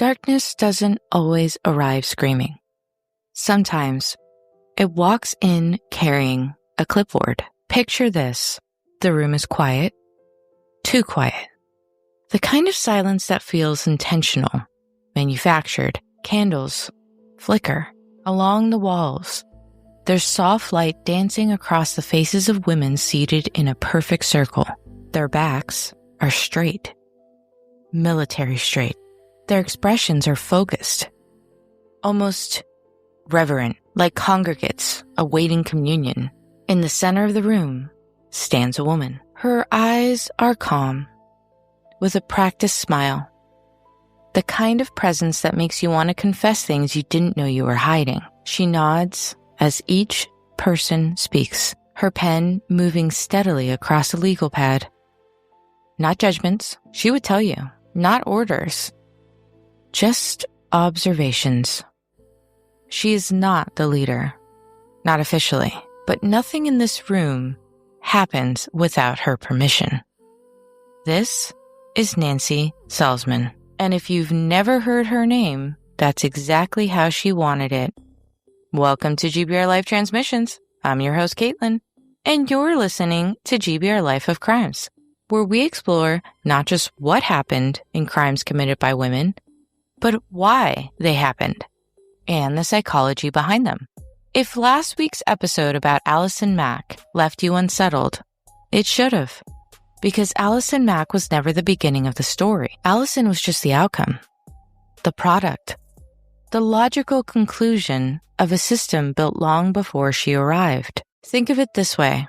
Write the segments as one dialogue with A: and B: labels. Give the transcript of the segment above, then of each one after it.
A: Darkness doesn't always arrive screaming. Sometimes it walks in carrying a clipboard. Picture this. The room is quiet, too quiet. The kind of silence that feels intentional, manufactured. Candles flicker along the walls. There's soft light dancing across the faces of women seated in a perfect circle. Their backs are straight, military straight. Their expressions are focused, almost reverent, like congregates awaiting communion. In the center of the room stands a woman. Her eyes are calm, with a practiced smile. The kind of presence that makes you want to confess things you didn't know you were hiding. She nods as each person speaks, her pen moving steadily across a legal pad. Not judgments, she would tell you, not orders, just observations. She is not the leader, not officially, but nothing in this room happens without her permission. This is Nancy Salzman, and if you've never heard her name, that's exactly how she wanted it. Welcome to GBRLIFE Transmissions. I'm your host, Caitlin, and you're listening to GBRLIFE of Crimes, where we explore not just what happened in crimes committed by women, but why they happened and the psychology behind them. If last week's episode about Allison Mack left you unsettled, it should have, because Allison Mack was never the beginning of the story. Allison was just the outcome, the product, the logical conclusion of a system built long before she arrived. Think of it this way.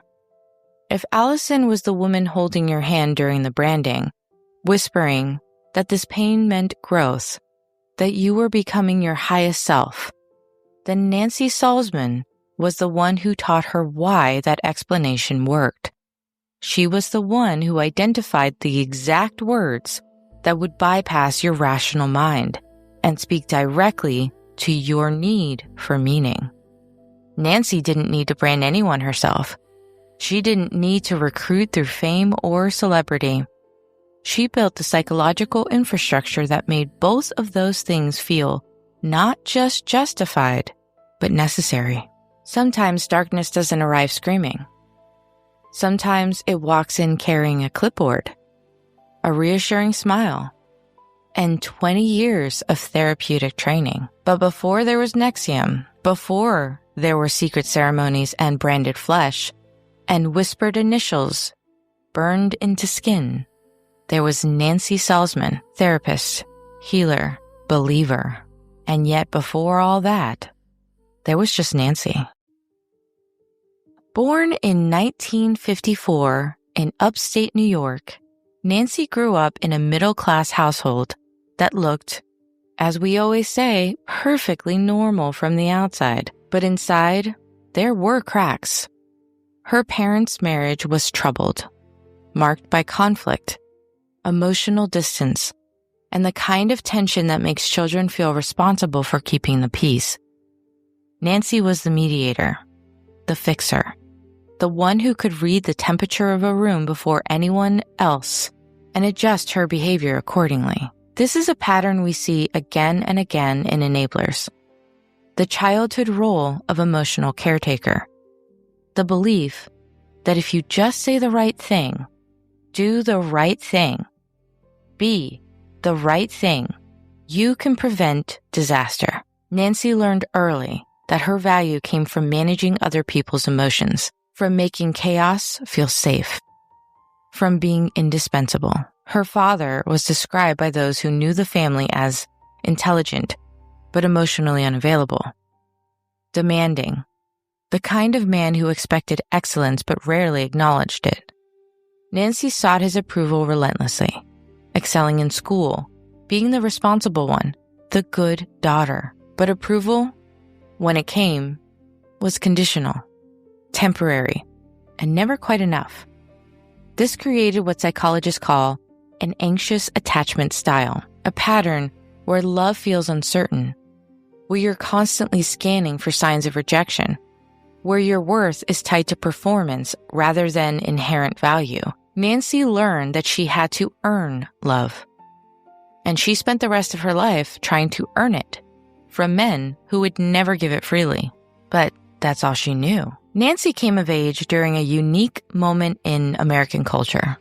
A: If Allison was the woman holding your hand during the branding, whispering that this pain meant growth, that you were becoming your highest self, then Nancy Salzman was the one who taught her why that explanation worked. She was the one who identified the exact words that would bypass your rational mind and speak directly to your need for meaning. Nancy didn't need to brand anyone herself. She didn't need to recruit through fame or celebrity. She built the psychological infrastructure that made both of those things feel not just justified, but necessary. Sometimes darkness doesn't arrive screaming. Sometimes it walks in carrying a clipboard, a reassuring smile, and 20 years of therapeutic training. But before there was NXIVM, before there were secret ceremonies and branded flesh, and whispered initials burned into skin, there was Nancy Salzman, therapist, healer, believer. And yet before all that, there was just Nancy. Born in 1954 in upstate New York, Nancy grew up in a middle-class household that looked, as we always say, perfectly normal from the outside. But inside, there were cracks. Her parents' marriage was troubled, marked by conflict, emotional distance, and the kind of tension that makes children feel responsible for keeping the peace. Nancy was the mediator, the fixer, the one who could read the temperature of a room before anyone else and adjust her behavior accordingly. This is a pattern we see again and again in enablers. The childhood role of emotional caretaker. The belief that if you just say the right thing, do the right thing, be the right thing, you can prevent disaster. Nancy learned early that her value came from managing other people's emotions, from making chaos feel safe, from being indispensable. Her father was described by those who knew the family as intelligent, but emotionally unavailable, demanding, the kind of man who expected excellence but rarely acknowledged it. Nancy sought his approval relentlessly, excelling in school, being the responsible one, the good daughter. But approval, when it came, was conditional, temporary, and never quite enough. This created what psychologists call an anxious attachment style, a pattern where love feels uncertain, where you're constantly scanning for signs of rejection, where your worth is tied to performance rather than inherent value. Nancy learned that she had to earn love. and she spent the rest of her life trying to earn it from men who would never give it freely. But that's all she knew. Nancy came of age during a unique moment in American culture,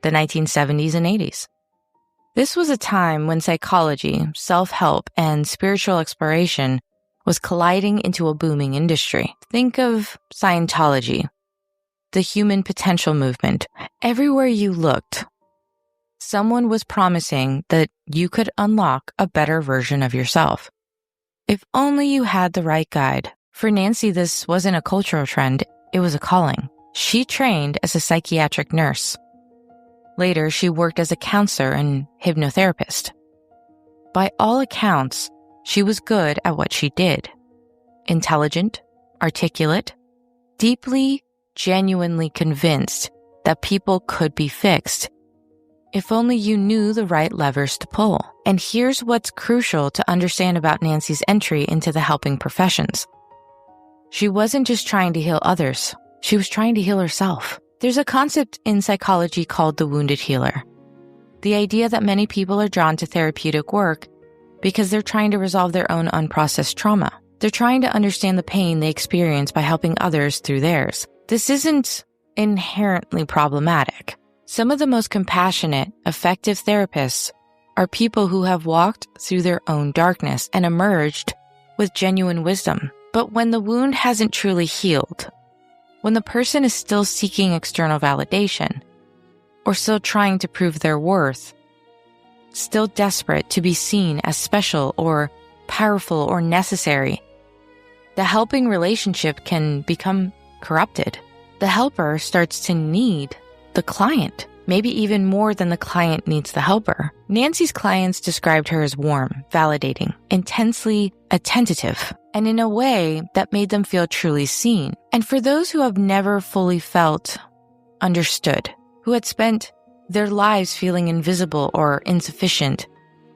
A: the 1970s and 80s. This was a time when psychology, self-help, and spiritual exploration was colliding into a booming industry. Think of Scientology, the human potential movement. Everywhere you looked, someone was promising that you could unlock a better version of yourself. If only you had the right guide. For Nancy, this wasn't a cultural trend, it was a calling. She trained as a psychiatric nurse. Later, she worked as a counselor and hypnotherapist. By all accounts, she was good at what she did. Intelligent, articulate, deeply, genuinely convinced that people could be fixed if only you knew the right levers to pull. And here's what's crucial to understand about Nancy's entry into the helping professions. She wasn't just trying to heal others, she was trying to heal herself. There's a concept in psychology called the wounded healer. The idea that many people are drawn to therapeutic work because they're trying to resolve their own unprocessed trauma. They're trying to understand the pain they experience by helping others through theirs. This isn't inherently problematic. Some of the most compassionate, effective therapists are people who have walked through their own darkness and emerged with genuine wisdom. But when the wound hasn't truly healed, when the person is still seeking external validation, or still trying to prove their worth, still desperate to be seen as special or powerful or necessary, the helping relationship can become corrupted. The helper starts to need the client, maybe even more than the client needs the helper. Nancy's clients described her as warm, validating, intensely attentive, and in a way that made them feel truly seen. And for those who have never fully felt understood, who had spent their lives feeling invisible or insufficient,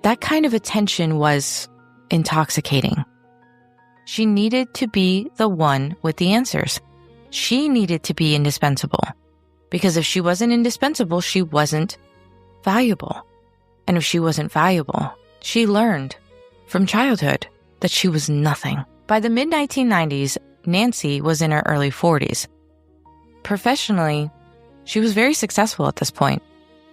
A: that kind of attention was intoxicating. She needed to be the one with the answers. She needed to be indispensable. Because if she wasn't indispensable, she wasn't valuable. And if she wasn't valuable, she learned from childhood that she was nothing. By the mid-1990s, Nancy was in her early 40s. Professionally, she was very successful at this point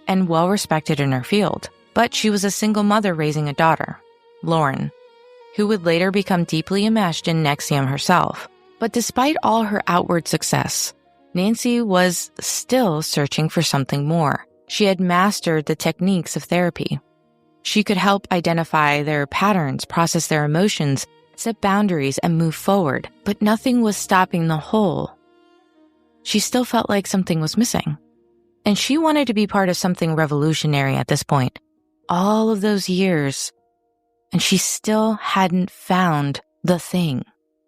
A: and well-respected in her field. But she was a single mother raising a daughter, Lauren, who would later become deeply enmeshed in NXIVM herself. But despite all her outward success, Nancy was still searching for something more. She had mastered the techniques of therapy. She could help identify their patterns, process their emotions, set boundaries, and move forward. But nothing was stopping the whole. She still felt like something was missing. And she wanted to be part of something revolutionary at this point. All of those years, and she still hadn't found the thing.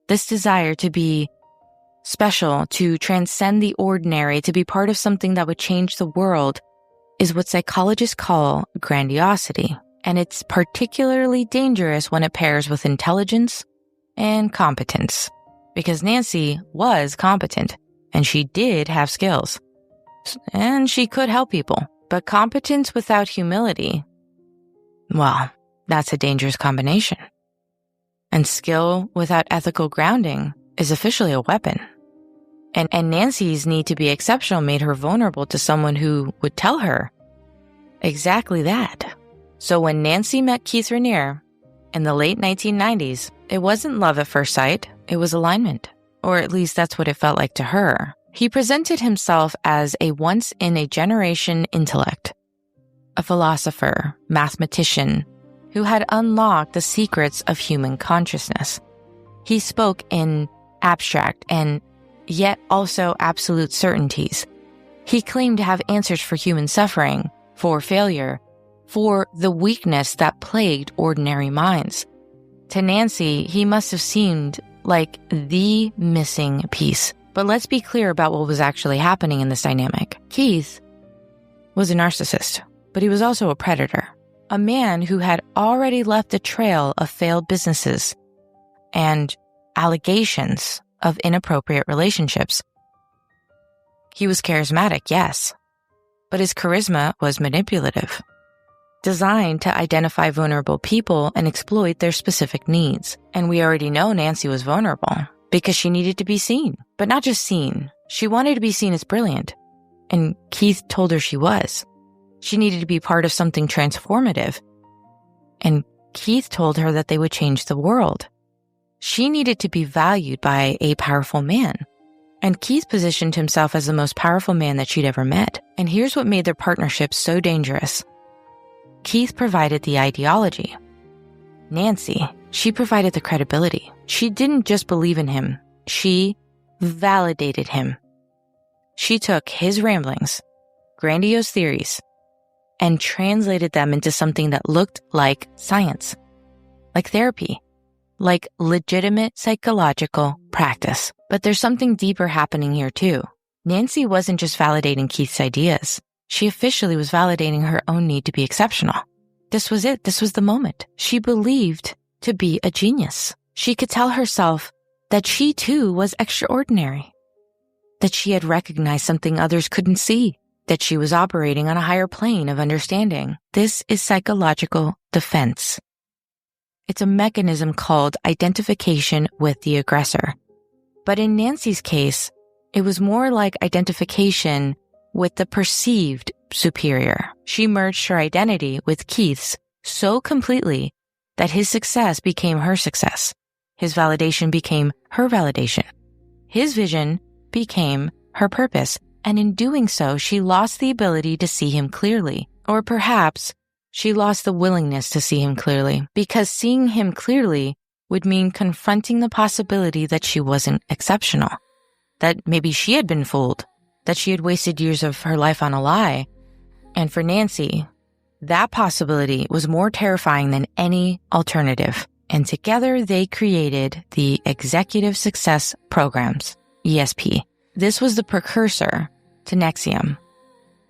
A: This desire to be special, to transcend the ordinary, to be part of something that would change the world is what psychologists call grandiosity. And it's particularly dangerous when it pairs with intelligence and competence. Because Nancy was competent, and she did have skills. And she could help people. But competence without humility, well, that's a dangerous combination. And skill without ethical grounding is officially a weapon. And Nancy's need to be exceptional made her vulnerable to someone who would tell her exactly that. So when Nancy met Keith Raniere in the late 1990s, it wasn't love at first sight, it was alignment. Or at least that's what it felt like to her. He presented himself as a once-in-a-generation intellect, a philosopher, mathematician, who had unlocked the secrets of human consciousness. He spoke in abstract and yet also absolute certainties. He claimed to have answers for human suffering, for failure, for the weakness that plagued ordinary minds. To Nancy, he must have seemed like the missing piece. But let's be clear about what was actually happening in this dynamic. Keith was a narcissist, but he was also a predator. A man who had already left a trail of failed businesses and allegations of inappropriate relationships. He was charismatic, yes, but his charisma was manipulative, designed to identify vulnerable people and exploit their specific needs. And we already know Nancy was vulnerable because she needed to be seen, but not just seen. She wanted to be seen as brilliant. And Keith told her she was. She needed to be part of something transformative. And Keith told her that they would change the world. She needed to be valued by a powerful man. And Keith positioned himself as the most powerful man that she'd ever met. And here's what made their partnership so dangerous. Keith provided the ideology. Nancy, she provided the credibility. She didn't just believe in him. She validated him. She took his ramblings, grandiose theories, and translated them into something that looked like science, like therapy, like legitimate psychological practice. But there's something deeper happening here too. Nancy wasn't just validating Keith's ideas. She officially was validating her own need to be exceptional. This was it. This was the moment. She believed to be a genius. She could tell herself that she too was extraordinary, that she had recognized something others couldn't see, that she was operating on a higher plane of understanding. This is psychological defense. It's a mechanism called identification with the aggressor. But in Nancy's case, it was more like identification with the perceived superior. She merged her identity with Keith's so completely that his success became her success. His validation became her validation. His vision became her purpose. And in doing so, she lost the ability to see him clearly. Or perhaps she lost the willingness to see him clearly, because seeing him clearly would mean confronting the possibility that she wasn't exceptional, that maybe she had been fooled, that she had wasted years of her life on a lie. And for Nancy, that possibility was more terrifying than any alternative. And together they created the Executive Success Programs, ESP. This was the precursor to NXIVM.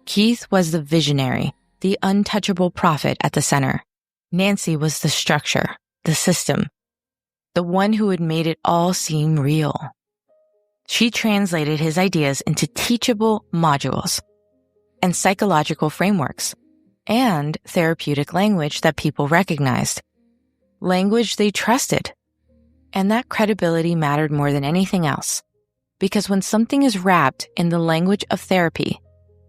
A: Keith was the visionary, the untouchable prophet at the center. Nancy was the structure, the system, the one who had made it all seem real. She translated his ideas into teachable modules and psychological frameworks and therapeutic language that people recognized, language they trusted. And that credibility mattered more than anything else. Because when something is wrapped in the language of therapy,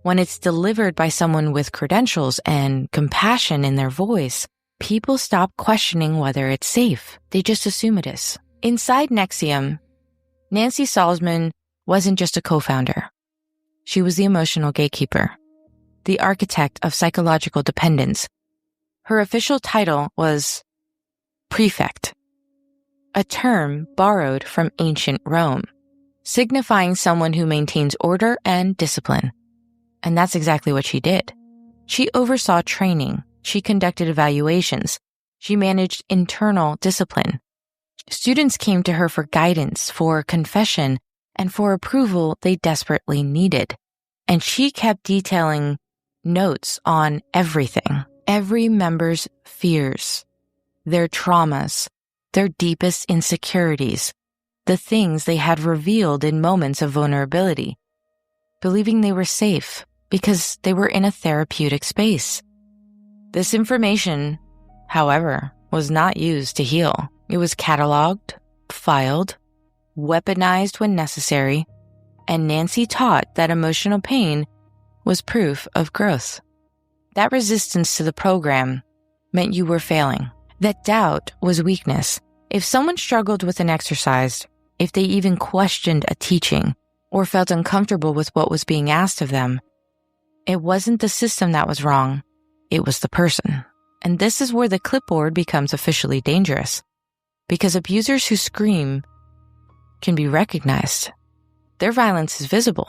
A: when it's delivered by someone with credentials and compassion in their voice, people stop questioning whether it's safe. They just assume it is. Inside NXIVM, Nancy Salzman wasn't just a co-founder. She was the emotional gatekeeper, the architect of psychological dependence. Her official title was prefect, a term borrowed from ancient Rome, signifying someone who maintains order and discipline. And that's exactly what she did. She oversaw training. She conducted evaluations. She managed internal discipline. Students came to her for guidance, for confession, and for approval they desperately needed. And she kept detailing notes on everything, every member's fears, their traumas, their deepest insecurities, the things they had revealed in moments of vulnerability, believing they were safe because they were in a therapeutic space. This information, however, was not used to heal. It was cataloged, filed, weaponized when necessary, and Nancy taught that emotional pain was proof of growth. That resistance to the program meant you were failing. That doubt was weakness. If someone struggled with an exercise, if they even questioned a teaching, or felt uncomfortable with what was being asked of them, it wasn't the system that was wrong. It was the person. And this is where the clipboard becomes officially dangerous, because abusers who scream can be recognized. Their violence is visible.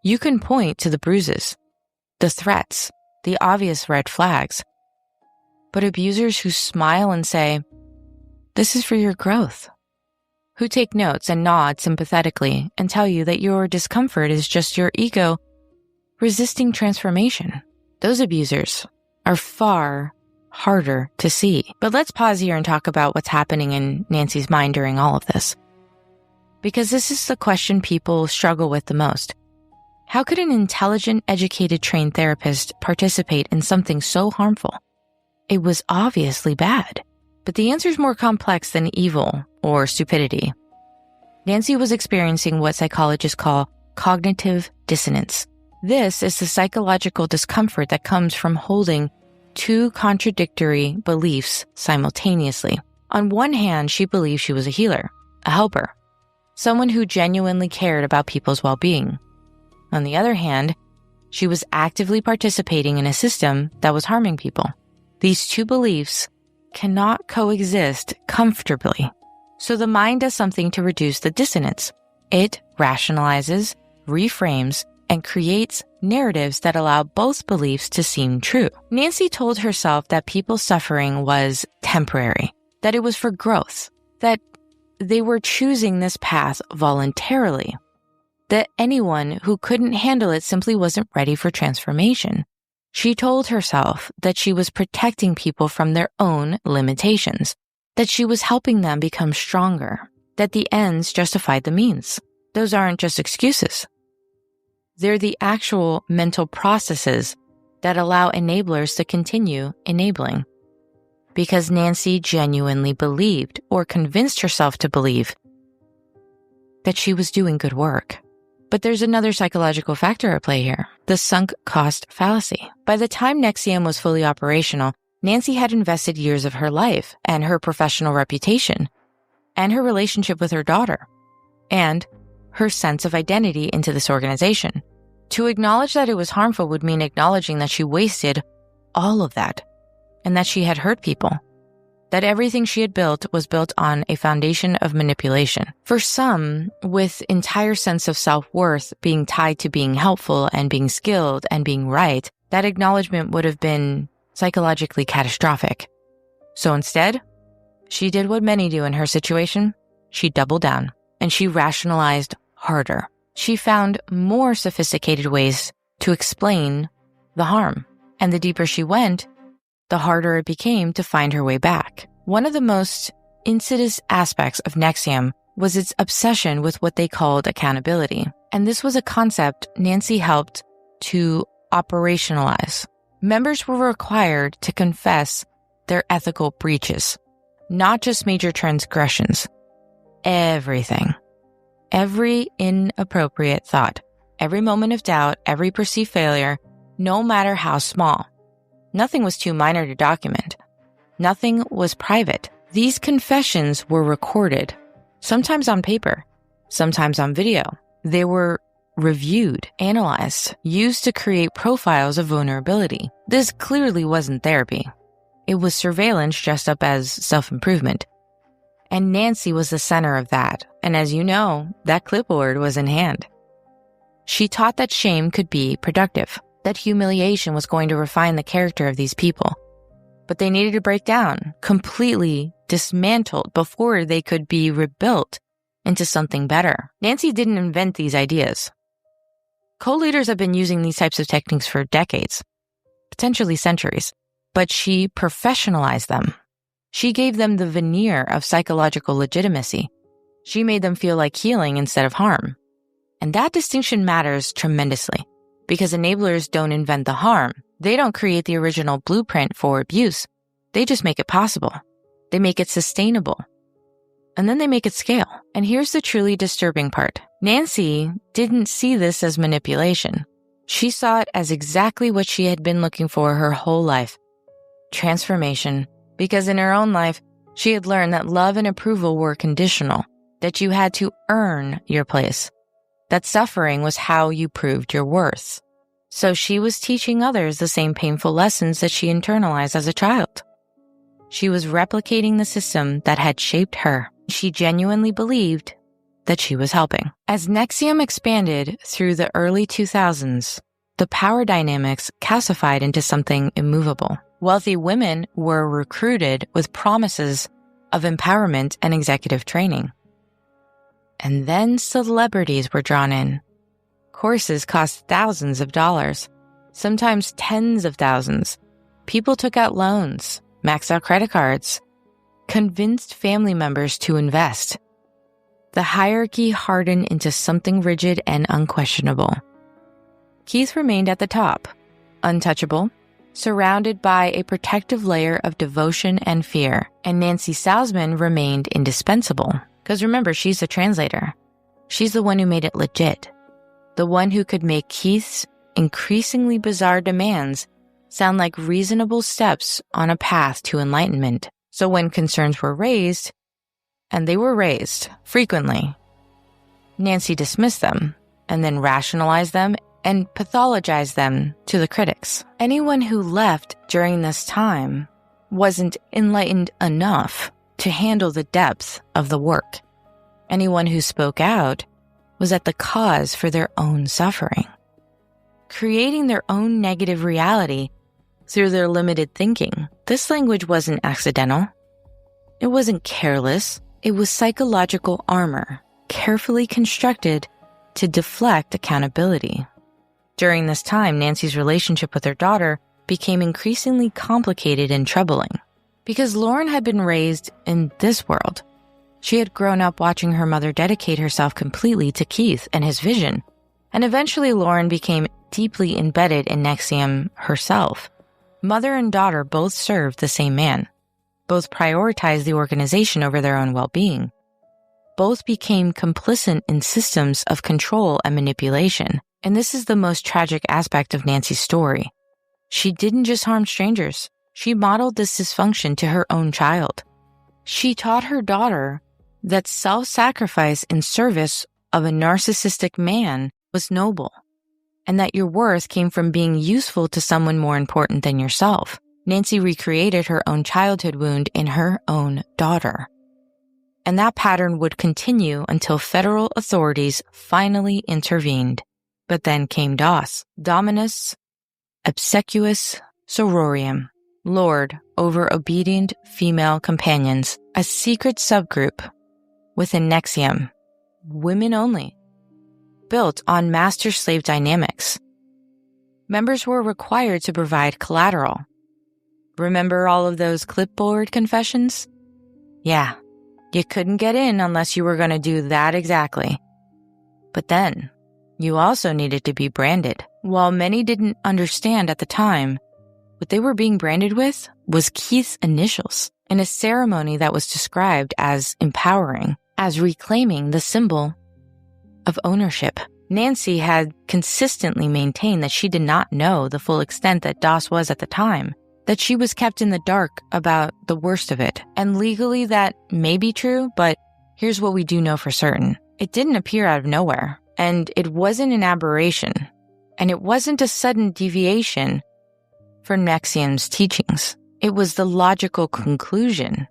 A: You can point to the bruises, the threats, the obvious red flags. But abusers who smile and say, "This is for your growth," who take notes and nod sympathetically and tell you that your discomfort is just your ego resisting transformation, those abusers are far harder to see. But let's pause here and talk about what's happening in Nancy's mind during all of this, because this is the question people struggle with the most. How could an intelligent, educated, trained therapist participate in something so harmful? It was obviously bad. But the answer is more complex than evil or stupidity. Nancy was experiencing what psychologists call cognitive dissonance. This is the psychological discomfort that comes from holding two contradictory beliefs simultaneously. On one hand, she believed she was a healer, a helper, someone who genuinely cared about people's well-being. On the other hand, she was actively participating in a system that was harming people. These two beliefs cannot coexist comfortably. So the mind does something to reduce the dissonance. It rationalizes, reframes, and creates narratives that allow both beliefs to seem true. Nancy told herself that people's suffering was temporary, that it was for growth, that they were choosing this path voluntarily, that anyone who couldn't handle it simply wasn't ready for transformation. She told herself that she was protecting people from their own limitations, that she was helping them become stronger, that the ends justified the means. Those aren't just excuses. They're the actual mental processes that allow enablers to continue enabling. Because Nancy genuinely believed, or convinced herself to believe, that she was doing good work. But there's another psychological factor at play here, the sunk cost fallacy. By the time NXIVM was fully operational, Nancy had invested years of her life and her professional reputation and her relationship with her daughter and her sense of identity into this organization. To acknowledge that it was harmful would mean acknowledging that she wasted all of that and that she had hurt people, that everything she had built was built on a foundation of manipulation. For some, with entire sense of self-worth being tied to being helpful and being skilled and being right, that acknowledgement would have been psychologically catastrophic. So instead, she did what many do in her situation. She doubled down and she rationalized harder. She found more sophisticated ways to explain the harm. And the deeper she went, the harder it became to find her way back. One of the most insidious aspects of NXIVM was its obsession with what they called accountability. And this was a concept Nancy helped to operationalize. Members were required to confess their ethical breaches, not just major transgressions. Everything. Every inappropriate thought, every moment of doubt, every perceived failure, no matter how small. Nothing was too minor to document. Nothing was private. These confessions were recorded, sometimes on paper, sometimes on video. They were reviewed, analyzed, used to create profiles of vulnerability. This clearly wasn't therapy. It was surveillance dressed up as self-improvement. And Nancy was the center of that. And as you know, that clipboard was in hand. She taught that shame could be productive, that humiliation was going to refine the character of these people. But they needed to break down, completely dismantled before they could be rebuilt into something better. Nancy didn't invent these ideas. Co-leaders have been using these types of techniques for decades, potentially centuries, but she professionalized them. She gave them the veneer of psychological legitimacy. She made them feel like healing instead of harm. And that distinction matters tremendously because enablers don't invent the harm. They don't create the original blueprint for abuse. They just make it possible. They make it sustainable. And then they make it scale. And here's the truly disturbing part. Nancy didn't see this as manipulation. She saw it as exactly what she had been looking for her whole life. Transformation. Because in her own life, she had learned that love and approval were conditional, that you had to earn your place, that suffering was how you proved your worth. So she was teaching others the same painful lessons that she internalized as a child. She was replicating the system that had shaped her. She genuinely believed that she was helping. As NXIVM expanded through the early 2000s, the power dynamics calcified into something immovable. Wealthy women were recruited with promises of empowerment and executive training. And then celebrities were drawn in. Courses cost thousands of dollars, sometimes tens of thousands. People took out loans, maxed out credit cards, convinced family members to invest. The hierarchy hardened into something rigid and unquestionable. Keith remained at the top, untouchable, surrounded by a protective layer of devotion and fear, and Nancy Salzman remained indispensable. Because remember, she's the translator. She's the one who made it legit. The one who could make Keith's increasingly bizarre demands sound like reasonable steps on a path to enlightenment. So when concerns were raised, and they were raised frequently, Nancy dismissed them and then rationalized them and pathologized them to the critics. Anyone who left during this time wasn't enlightened enough to handle the depth of the work. Anyone who spoke out was at the cause for their own suffering, creating their own negative reality through their limited thinking. This language wasn't accidental. It wasn't careless. It was psychological armor, carefully constructed to deflect accountability. During this time, Nancy's relationship with her daughter became increasingly complicated and troubling. Because Lauren had been raised in this world, she had grown up watching her mother dedicate herself completely to Keith and his vision, and eventually Lauren became deeply embedded in NXIVM herself. Mother and daughter both served the same man. Both prioritized the organization over their own well-being. Both became complicit in systems of control and manipulation. And this is the most tragic aspect of Nancy's story. She didn't just harm strangers. She modeled this dysfunction to her own child. She taught her daughter that self-sacrifice in service of a narcissistic man was noble, and that your worth came from being useful to someone more important than yourself. Nancy recreated her own childhood wound in her own daughter. And that pattern would continue until federal authorities finally intervened. But then came DOS, Dominus Obsequious Sororium, lord over obedient female companions, a secret subgroup within NXIVM, women only, built on master-slave dynamics. Members were required to provide collateral. Remember all of those clipboard confessions? Yeah, you couldn't get in unless you were going to do that exactly. But then, you also needed to be branded. While many didn't understand at the time, what they were being branded with was Keith's initials in a ceremony that was described as empowering, as reclaiming the symbol of ownership. Nancy had consistently maintained that she did not know the full extent that DOS was at the time, that she was kept in the dark about the worst of it. And legally that may be true, but here's what we do know for certain. It didn't appear out of nowhere. And it wasn't an aberration, and it wasn't a sudden deviation from NXIVM's teachings. It was the logical conclusion.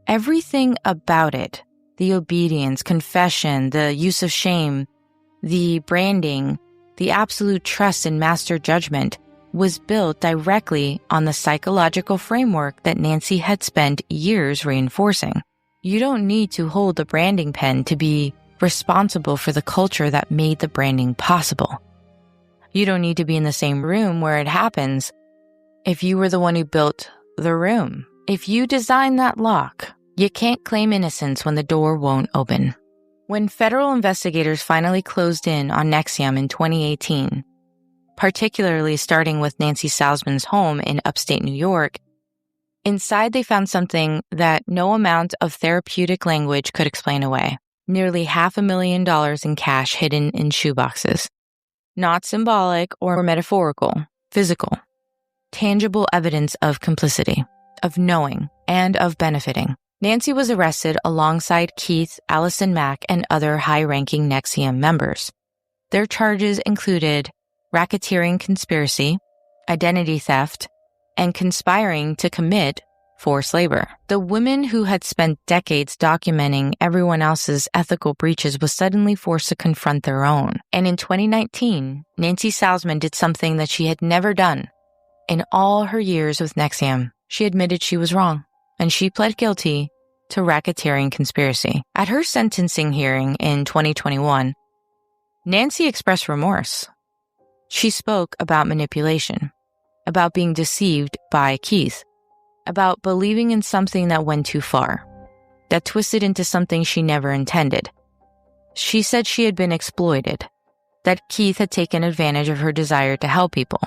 A: Everything about it, the obedience, confession, the use of shame, the branding, the absolute trust in master judgment, was built directly on the psychological framework that Nancy had spent years reinforcing. You don't need to hold the branding pen to be responsible for the culture that made the branding possible. You don't need to be in the same room where it happens if you were the one who built the room. If you design that lock, you can't claim innocence when the door won't open. When federal investigators finally closed in on NXIVM in 2018, particularly starting with Nancy Salzman's home in upstate New York, inside they found something that no amount of therapeutic language could explain away. Nearly $500,000 in cash hidden in shoeboxes. Not symbolic or metaphorical, physical. Tangible evidence of complicity, of knowing, and of benefiting. Nancy was arrested alongside Keith, Allison Mack, and other high-ranking NXIVM members. Their charges included racketeering conspiracy, identity theft, and conspiring to commit forced labor. The women who had spent decades documenting everyone else's ethical breaches was suddenly forced to confront their own. And in 2019, Nancy Salzman did something that she had never done in all her years with NXIVM. She admitted she was wrong, and she pled guilty to racketeering conspiracy. At her sentencing hearing in 2021, Nancy expressed remorse. She spoke about manipulation, about being deceived by Keith, about believing in something that went too far, that twisted into something she never intended. She said she had been exploited, that Keith had taken advantage of her desire to help people,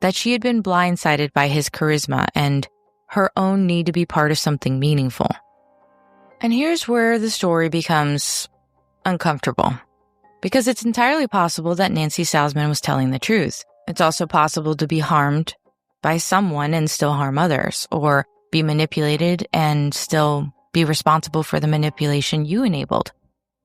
A: that she had been blindsided by his charisma and her own need to be part of something meaningful. And here's where the story becomes uncomfortable, because it's entirely possible that Nancy Salzman was telling the truth. It's also possible to be harmed by someone and still harm others, or be manipulated and still be responsible for the manipulation you enabled.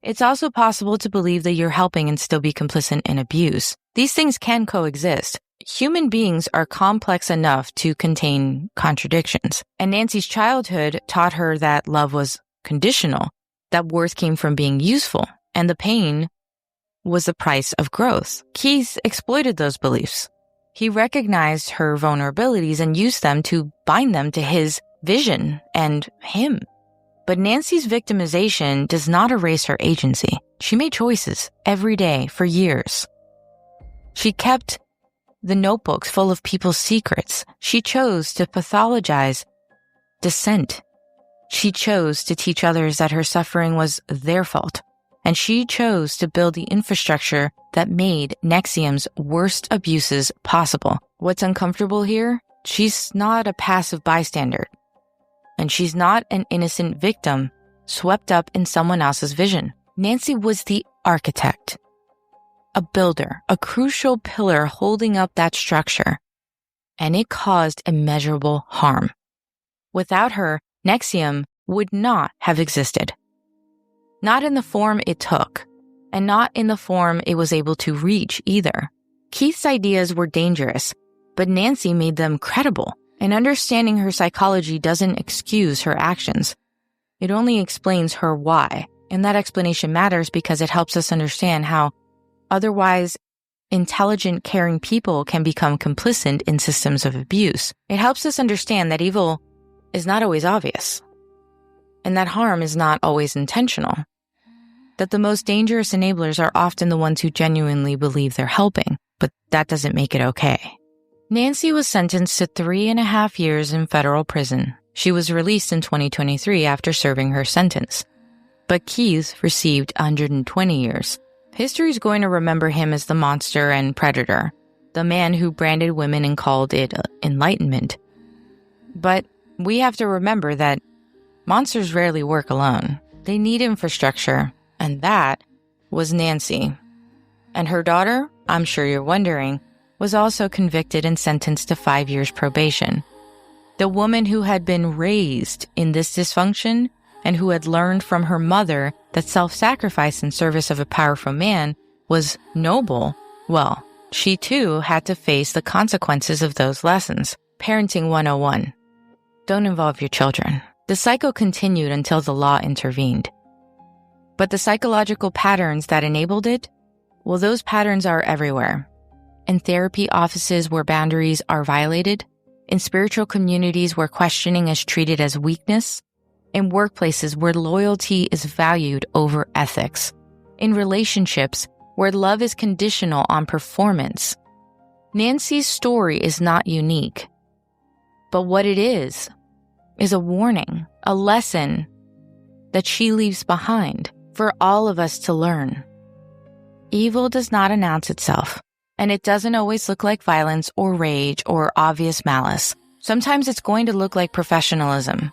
A: It's also possible to believe that you're helping and still be complicit in abuse. These things can coexist. Human beings are complex enough to contain contradictions. And Nancy's childhood taught her that love was conditional, that worth came from being useful, and the pain was the price of growth. Keith exploited those beliefs. He recognized her vulnerabilities and used them to bind them to his vision and him. But Nancy's victimization does not erase her agency. She made choices every day for years. She kept the notebooks full of people's secrets. She chose to pathologize dissent. She chose to teach others that her suffering was their fault. And she chose to build the infrastructure that made NXIVM's worst abuses possible. What's uncomfortable here? She's not a passive bystander. And she's not an innocent victim swept up in someone else's vision. Nancy was the architect, a builder, a crucial pillar holding up that structure. And it caused immeasurable harm. Without her, NXIVM would not have existed. Not in the form it took, and not in the form it was able to reach either. Keith's ideas were dangerous, but Nancy made them credible, and understanding her psychology doesn't excuse her actions. It only explains her why, and that explanation matters because it helps us understand how otherwise intelligent, caring people can become complicit in systems of abuse. It helps us understand that evil is not always obvious, and that harm is not always intentional. That the most dangerous enablers are often the ones who genuinely believe they're helping, but that doesn't make it okay. Nancy was sentenced to 3.5 years in federal prison. She was released in 2023 after serving her sentence. But Keith received 120 years. History's going to remember him as the monster and predator, the man who branded women and called it enlightenment. But we have to remember that monsters rarely work alone. They need infrastructure. And that was Nancy. And her daughter, I'm sure you're wondering, was also convicted and sentenced to 5 years probation. The woman who had been raised in this dysfunction and who had learned from her mother that self-sacrifice in service of a powerful man was noble, well, she too had to face the consequences of those lessons. Parenting 101. Don't involve your children. The cycle continued until the law intervened. But the psychological patterns that enabled it, well, those patterns are everywhere. In therapy offices where boundaries are violated, in spiritual communities where questioning is treated as weakness, in workplaces where loyalty is valued over ethics, in relationships where love is conditional on performance. Nancy's story is not unique, but what it is a warning, a lesson that she leaves behind for all of us to learn. Evil does not announce itself, and it doesn't always look like violence or rage or obvious malice. Sometimes it's going to look like professionalism.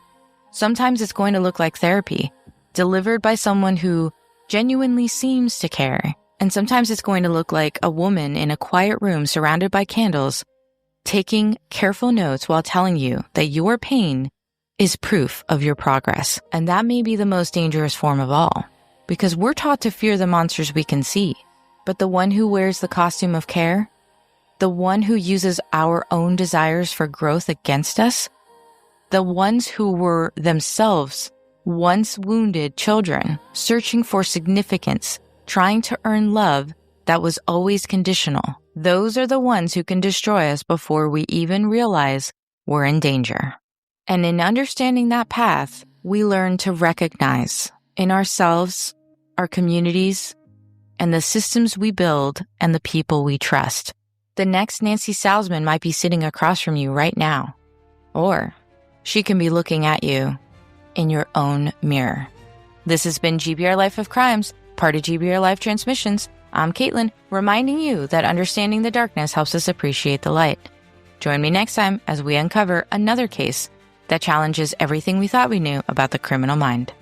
A: Sometimes it's going to look like therapy, delivered by someone who genuinely seems to care. And sometimes it's going to look like a woman in a quiet room surrounded by candles, taking careful notes while telling you that your pain is proof of your progress. And that may be the most dangerous form of all, because we're taught to fear the monsters we can see. But the one who wears the costume of care, the one who uses our own desires for growth against us, the ones who were themselves once wounded children, searching for significance, trying to earn love that was always conditional, those are the ones who can destroy us before we even realize we're in danger. And in understanding that path, we learn to recognize in ourselves, our communities, and the systems we build and the people we trust. The next Nancy Salzman might be sitting across from you right now, or she can be looking at you in your own mirror. This has been GBR Life of Crimes, part of GBR Life Transmissions. I'm Caitlin, reminding you that understanding the darkness helps us appreciate the light. Join me next time as we uncover another case that challenges everything we thought we knew about the criminal mind.